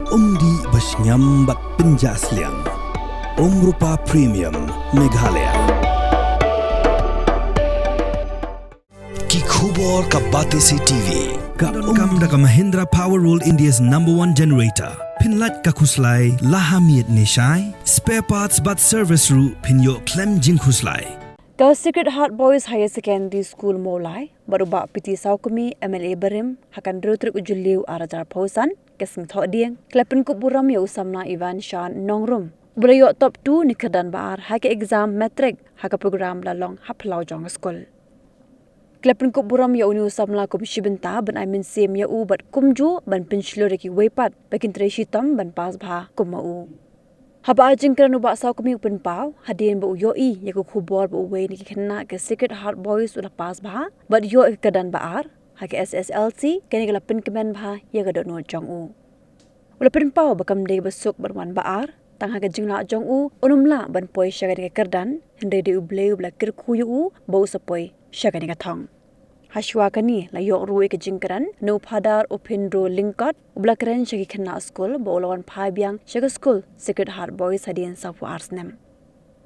Di Basnyam Bak Penjasliang Rupa Premium Meghalaya Ki khubor ka Batesi TV Ka kam da ka Mahindra Power Roll India's #1 generator Pinlat ka khuslai lahamiat nishai Spare parts but service ru pinyo klem jing khuslai Ka Sacred Heart Boys Higher Secondary School Molai baru bak piti saukumi MLA Burom hakan drutrik ujuliu arajar pausan kesing thok dieng Pynkup Burom ya usamna Ivan Shan nongrum bulayo top 2 ni kedan baar hake exam matric haka program lalong haplau jong skol Pynkup Burom ya uni usamla kum shibenta ban aimin sim ya u bat kumju ban pinchlo reki wepat bakin treshi tom ban pas bha kumau Haba ajing kerana ubak saw kami upen pau hadin bu yoi ya ku khubor bu we ni kena ke Sacred Heart Boys ulah pas bha bat yo kedan baar hake Sslc kini kala pen kemen bha ya ga no jong u ulah pen pau bakam dei besuk berwan baar tang hake jingla jong u unumla ban poi shaga ni kerdan hende de uble ubla kir khuyu u bau sapoi shaga ni thong Hashwa kani la yok ruwe ke jingkaran no padar opindro lingkot ubla keren shagi kena school bo ulawan phabyang shaga school Sacred Heart Boys hadian safu arsnem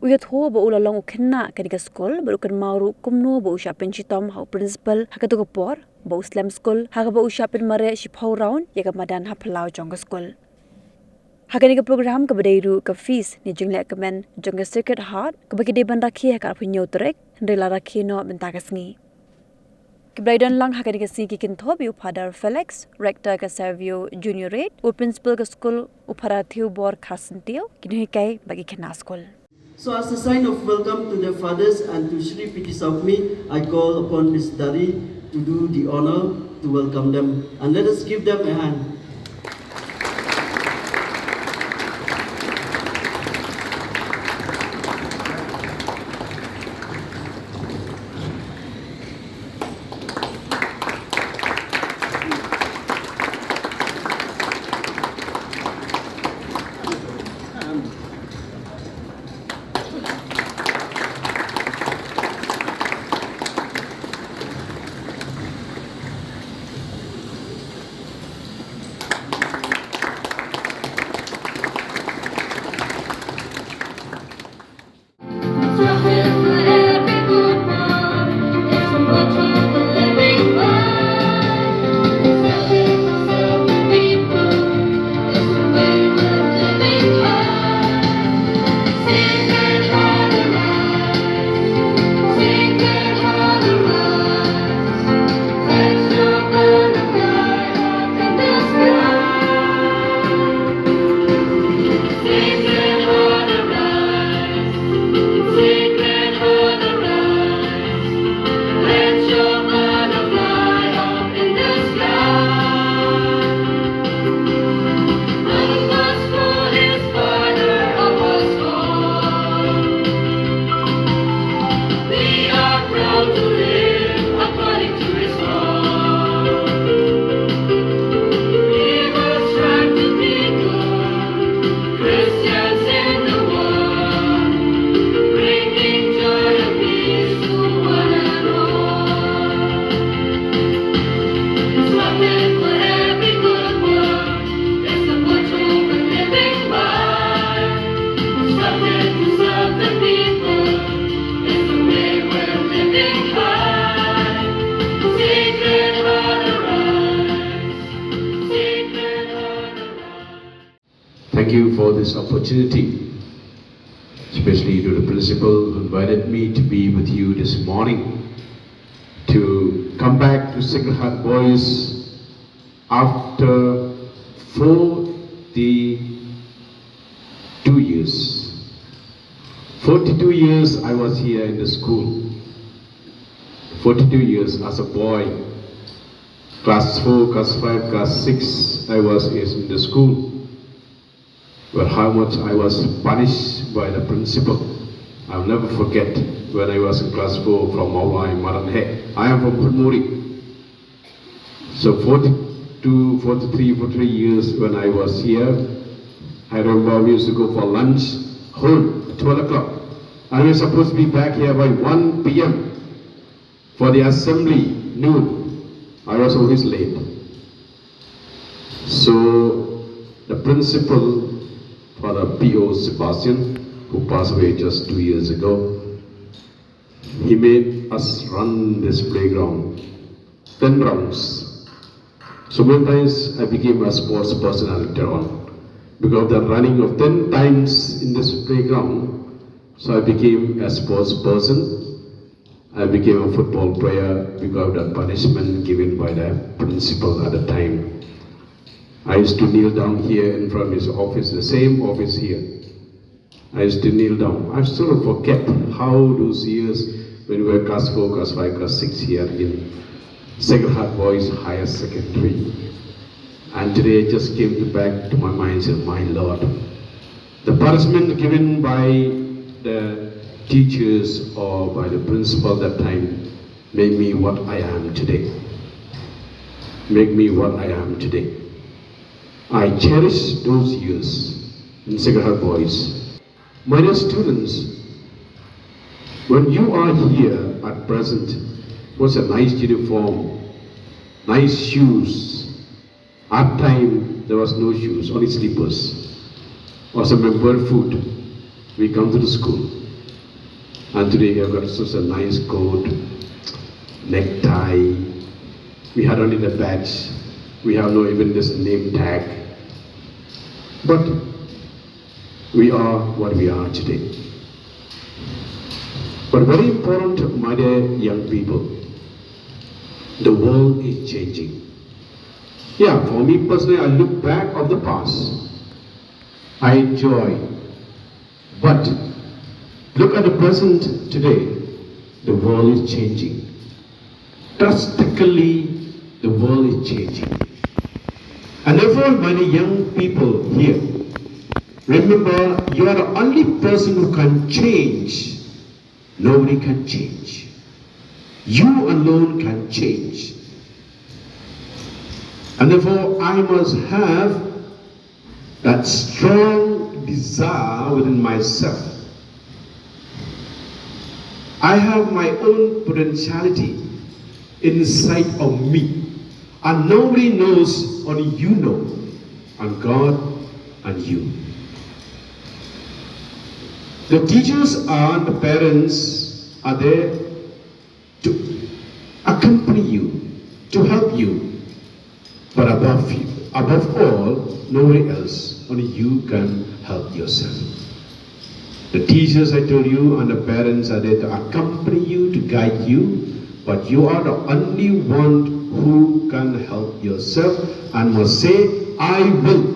uyat ho bo ulalong ukhenna kani ka school bo kan mauru kumno bo usha penchitom ha principal hakatu ko por bo slam school ha bo usha pen mare shi phau round ya ka madan ha phlau jong school Hakani ka program ka badairu ka fees ni jingle ka men jong Sacred Heart ka bagi de ban rakhi ha ka phinyo trek ndela rakhi no benta ka sngi Kebraidan lang hakani ka sigi kinto bi upadar Felix, rector ka Servio Junior Rate, u principal ka school uparathiu bor khasentio kini kai bagi kena school. So as a sign of welcome to their fathers and to Shri P.T. Saukmi, I call upon Ms. Dari to do the honor to welcome them and let us give them a hand. Thank you for this opportunity, especially to the principal who invited me to be with you this morning to come back to Sacred Heart Boys after 42 years. 42 years I was here in the school. 42 years as a boy. Class 4, class 5, class 6 I was in the school. But how much I was punished by the principal. I'll never forget when I was in class 4 from Mawai, Maranhe. I am from Purmuri. So 42, 43, 43 years when I was here, I remember we used to go for lunch home at 12 o'clock. And we were supposed to be back here by 1 p.m. for the assembly, noon. I was always late. So the principal, Father P.O. Sebastian, who passed away just 2 years ago. He made us run this playground 10 rounds. So many times I became a sports person later on. Because of the running of 10 times in this playground, so I became a sports person. I became a football player because of the punishment given by the principal at the time. I used to kneel down here in front of his office, the same office here. I used to kneel down. I sort of forget how those years when we were class 4, class 5, class 6 here in Sacred Heart Boys Higher Secondary. And today it just came back to my mind and said, my Lord, the punishment given by the teachers or by the principal at that time made me what I am today. Make me what I am today. I cherish those years in Sacred Heart Boys. My dear students, when you are here at present, what's a nice uniform, nice shoes. At time there was no shoes, only slippers. Or some bird food. We come to the school. And today we have got such a nice coat, necktie. We had only the badge. We have no even this name tag. But we are what we are today. But very important, my dear young people, the world is changing. Yeah, for me personally, I look back of the past. I enjoy. But look at the present today. The world is changing. Drastically, the world is changing. And therefore, my young people here, remember, you are the only person who can change. Nobody can change. You alone can change. And therefore, I must have that strong desire within myself. I have my own potentiality inside of me. And nobody knows, only you know. And God and you. The teachers and the parents are there to accompany you, to help you. But above all, nobody else, only you can help yourself. The teachers, I told you, and the parents are there to accompany you, to guide you, but you are the only one who can help yourself and must say, I will.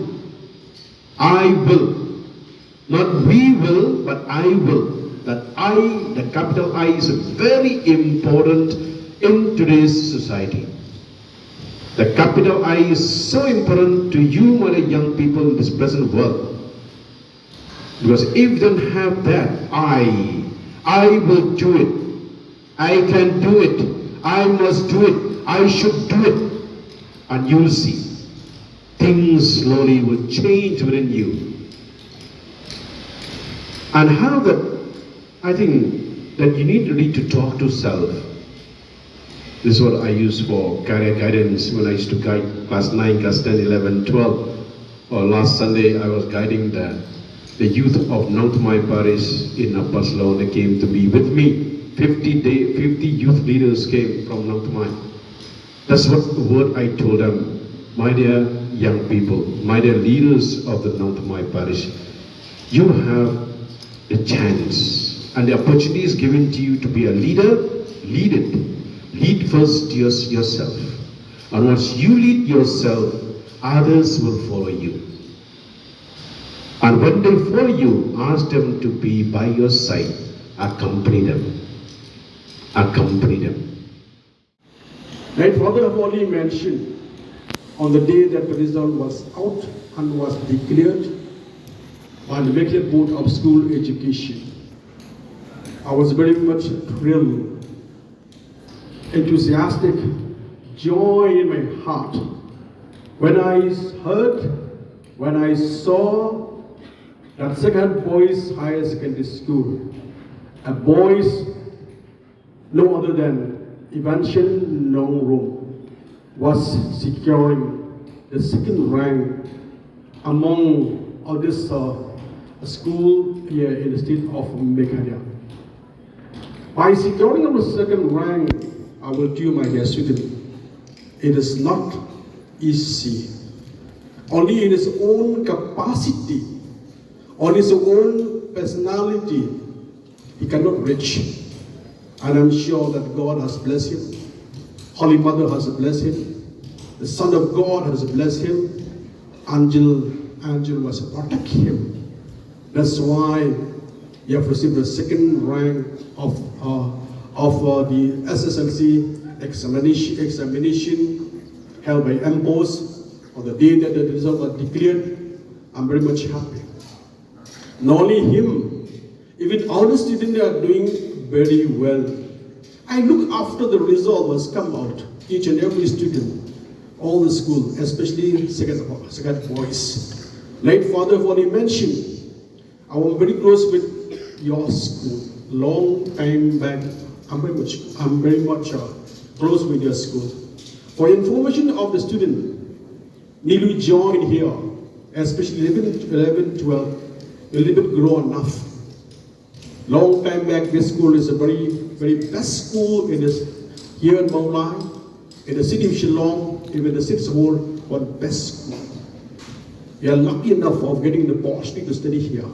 I will. Not we will, but I will. That I, the capital I, is very important in today's society. The capital I is so important to you, my young people, in this present world. Because if you don't have that I will do it. I can do it. I must do it. I should do it. And you'll see, things slowly will change within you. And how that, I think that you need really to talk to self. This is what I use for career guidance when I used to guide class 9, class 10, 11, 12. Or last Sunday I was guiding the youth of Nangtamai Parish in Upper Sloan. They came to be with me. 50 youth leaders came from Nangtamai. That's what the word I told them. My dear young people, my dear leaders of the Nangtamai Parish, you have the chance and the opportunity is given to you to be a leader. Lead it. Lead first yourself. And once you lead yourself, others will follow you. And when they follow you, ask them to be by your side. Accompany them. Accompany them. My father have already mentioned on the day that the result was out and was declared by the Medical Board of School Education. I was very much thrilled, enthusiastic, joy in my heart when I heard, when I saw that Sacred Boys Higher Secondary School, a boys no other than Evangeline Nongrum, was securing the second rank among all this school here in the state of Meghalaya. By securing the second rank, I will tell my dear student, it is not easy. Only in his own capacity, on his own personality, he cannot reach. And I'm sure that God has blessed him. Holy Mother has blessed him. The Son of God has blessed him. Angel was protecting him. That's why he have received the second rank of the SSLC examination held by MPOS on the day that the result was declared. I'm very much happy. Not only him, even all the students are doing very well. I look after the result was come out, each and every student, all the school, especially second boys. Late Father Foli mentioned, I was very close with your school, long time back. I'm very much close with your school. For information of the student, need to join here, especially 11, 12, a little bit grown enough. Long time back, this school is a very, very best school in this here in Maulai, in the city of Shillong, even the sixth whole, one best school. You are lucky enough of getting the opportunity to study here.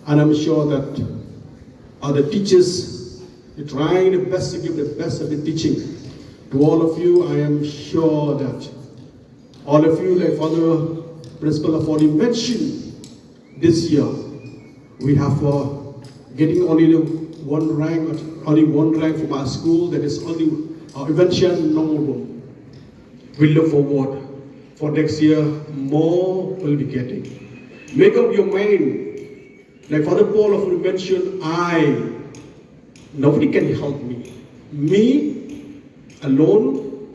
And I'm sure that other teachers are trying the best to give the best of the teaching. To all of you, I am sure that all of you, like Father Principal of already mentioned, this year we have getting only one rank from our school, that is only eventual normal. We look forward for next year, more will be getting. Make up your mind. Like Father Paul of mentioned, nobody can help me. Me alone,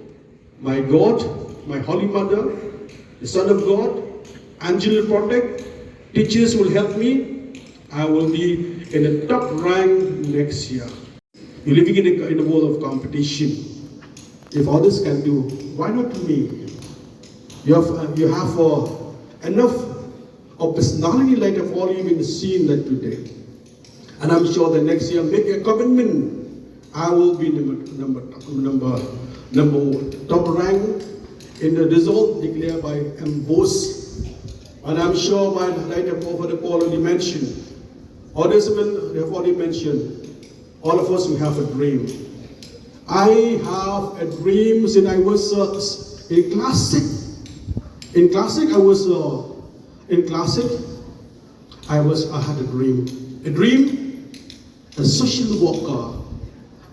my God, my Holy Mother, the Son of God, angel will protect, teachers will help me. I will be in the top rank next year. You're living in a world of competition. If others can do, why not me? You have enough of personality like I've already been seen that today. And I'm sure that next year, make a commitment, I will be number top rank in the result declared by MPOS. And I'm sure by like the Paul already mentioned, others have already mentioned, all of us we have a dream. I have a dream since I was in classic. In classic, I had a dream. A dream, a social worker,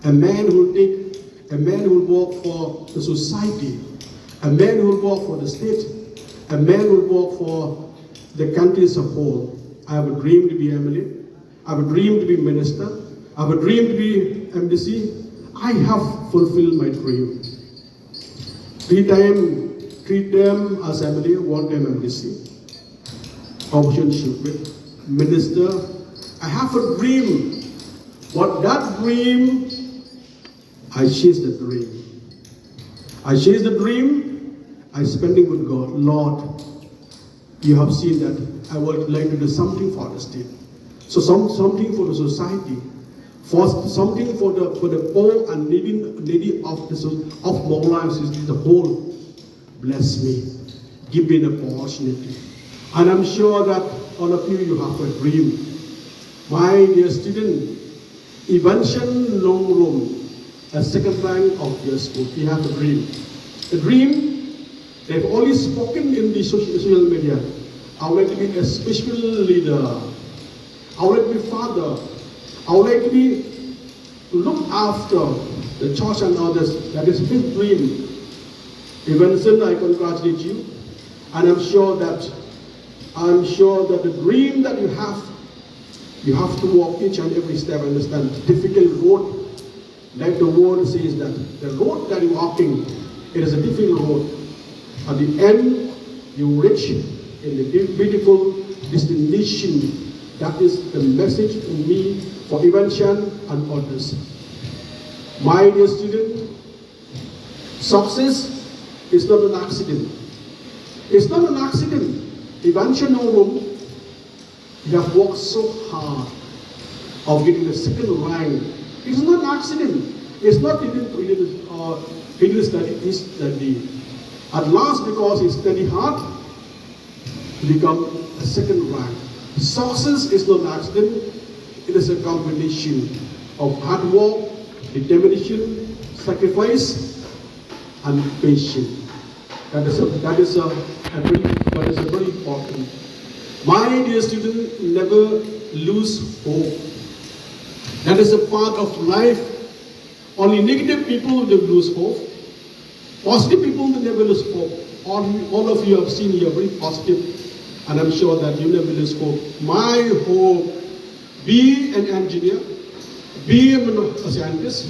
a man who will work for the society, a man who will work for the state, a man who will work for the country as a whole. I have a dream to be MLA. I have a dream to be minister. I have a dream to be MDC. I have fulfilled my dream. 3 term as MLA, 1 term MDC. Optionship with minister. I have a dream. But that dream, I chase the dream. I chase the dream. I spending with God. Lord, you have seen that I would like to do something for the state. So something for the society. For something for the poor and needy of more lives is the whole. Bless me. Give me the opportunity. And I'm sure that all of you have a dream. My dear student, eventual long room, a second rank of your school. You have a dream. A dream, they've only spoken in the social media. I would like to be a spiritual leader. I would like to be father. I would like to look after the church and others. That is his dream. Evenson, I congratulate you. And I'm sure that the dream that you have to walk each and every step. Understand, difficult road. Like the word says that the road that you're walking, it is a difficult road. At the end, you reach in the beautiful destination. That is the message to me for Evanshan and others. My dear student, success is not an accident. It's not an accident. Eventually, you have worked so hard of getting the second rank. It's not an accident. It's not he didn't study, he studied. At last, because he studied hard, he become a second rank. Success is not an accident. It is a combination of hard work, determination, sacrifice, and patience. That is very important. My dear student, never lose hope. That is a part of life. Only negative people will lose hope. Positive people will never lose hope. All of you have seen here very positive, and I'm sure that you never lose hope. My hope: be an engineer, be a scientist,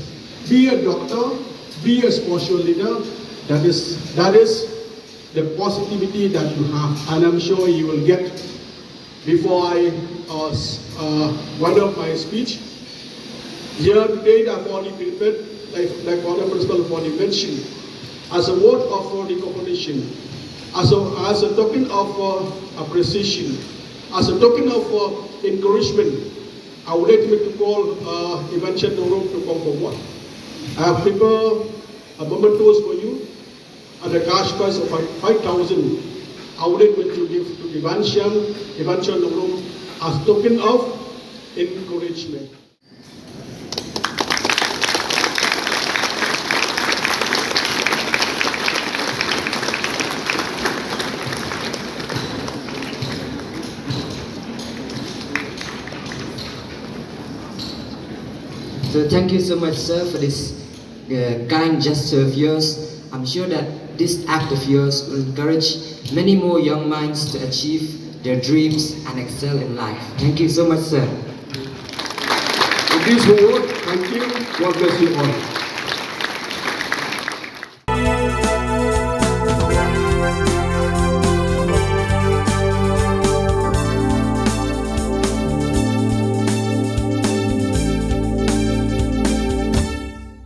be a doctor, be a spiritual leader. That is the positivity that you have, and I'm sure you will get. Before I wind up my speech, here today I've already prepared, like one of principal already mentioned, as a word of recognition, as a token of appreciation, as a token of encouragement. I would like to call Evanchen Noro to come forward. I have prepared a mementos for you at a cash price of 5,000. I would like to give to Evanchen Noro as token of encouragement. So thank you so much, sir, for this kind gesture of yours. I'm sure that this act of yours will encourage many more young minds to achieve their dreams and excel in life. Thank you so much, sir. With this word, thank you. God bless you all.